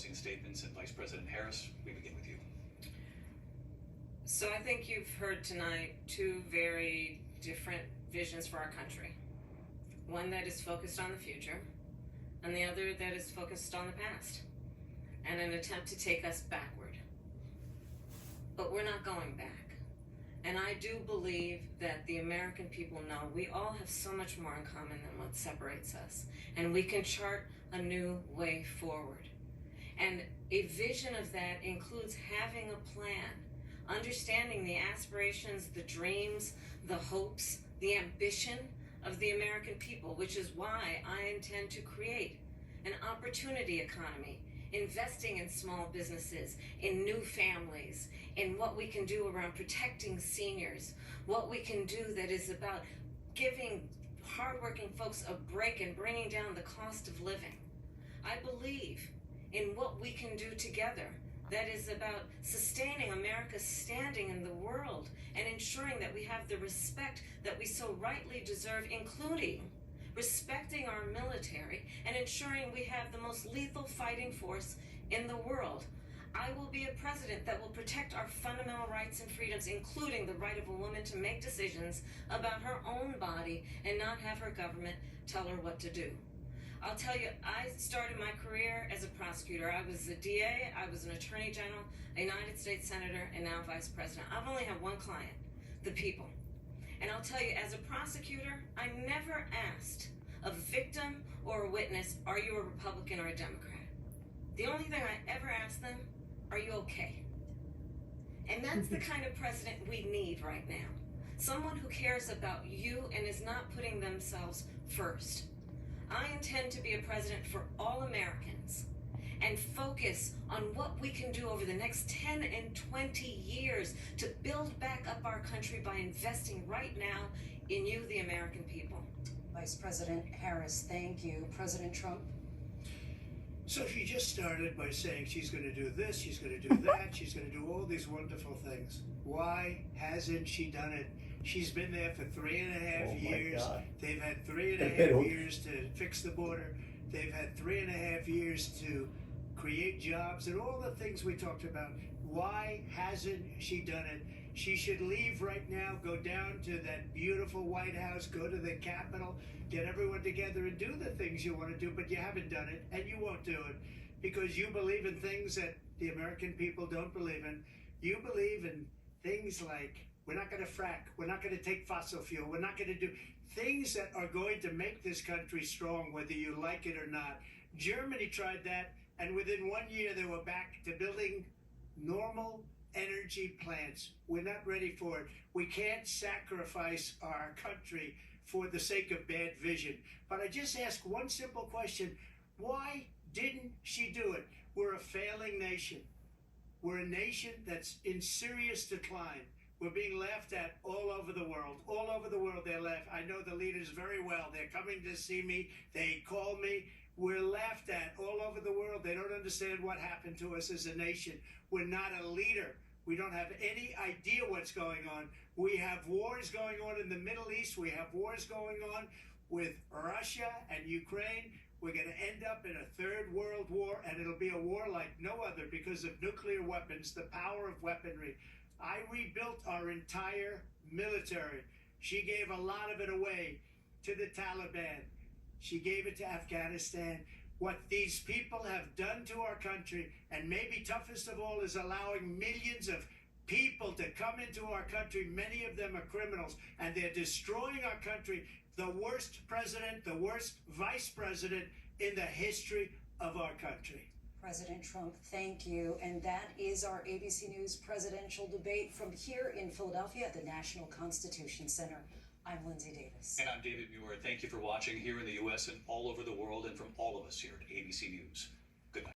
closing statements, and Vice President Harris, we begin with you. So I think you've heard tonight two very different visions for our country. One that is focused on the future, and the other that is focused on the past, and an attempt to take us backward. But we're not going back. And I do believe that the American people know we all have so much more in common than what separates us. And we can chart a new way forward. And a vision of that includes having a plan, understanding the aspirations, the dreams, the hopes, the ambition of the American people, which is why I intend to create an opportunity economy, investing in small businesses, in new families, in what we can do around protecting seniors, what we can do that is about giving hardworking folks a break and bringing down the cost of living. I believe in what we can do together that is about sustaining America's standing in the world and ensuring that we have the respect that we so rightly deserve, including respecting our military and ensuring we have the most lethal fighting force in the world. I will be a president that will protect our fundamental rights and freedoms, including the right of a woman to make decisions about her own body and not have her government tell her what to do. I'll tell you, I started my career as a prosecutor. I was a DA, I was an attorney general, a United States senator, and now vice president. I've only had one client, the people. And I'll tell you, as a prosecutor, I never asked a victim or a witness, are you a Republican or a Democrat? The only thing I ever asked them, are you okay? And that's the kind of president we need right now. Someone who cares about you and is not putting themselves first. I intend to be a president for all Americans and focus on what we can do over the next 10 and 20 years to build back up our country by investing right now in you, the American people. Vice President Harris, thank you. President Trump? So she just started by saying she's going to do this, she's going to do that, she's going to do all these wonderful things. Why hasn't she done it? She's been there for 3.5 years. They've had 3.5 years to fix the border. They've had 3.5 years to create jobs and all the things we talked about. Why hasn't she done it? She should leave right now, go down to that beautiful White House, go to the Capitol, get everyone together and do the things you want to do, but you haven't done it, and you won't do it because you believe in things that the American people don't believe in. You believe in things like, we're not going to frack, we're not going to take fossil fuel, we're not going to do things that are going to make this country strong, whether you like it or not. Germany tried that, and within 1 year they were back to building normal energy plants. We're not ready for it. We can't sacrifice our country for the sake of bad vision. But I just ask one simple question. Why didn't she do it? We're a failing nation. We're a nation that's in serious decline. We're being laughed at all over the world. All over the world they laugh. I know the leaders very well. They're coming to see me. They call me. We're laughed at all over the world. They don't understand what happened to us as a nation. We're not a leader. We don't have any idea what's going on. We have wars going on in the Middle East. We have wars going on with Russia and Ukraine. We're going to end up in a third world war, and it'll be a war like no other because of nuclear weapons, the power of weaponry. I rebuilt our entire military. She gave a lot of it away to the Taliban. She gave it to Afghanistan. What these people have done to our country, and maybe toughest of all, is allowing millions of people to come into our country. Many of them are criminals, and they're destroying our country. The worst president, the worst vice president in the history of our country. President Trump, thank you. And that is our ABC News presidential debate from here in Philadelphia at the National Constitution Center. I'm Lindsay Davis. And I'm David Muir. Thank you for watching here in the U.S. and all over the world, and from all of us here at ABC News. Good night.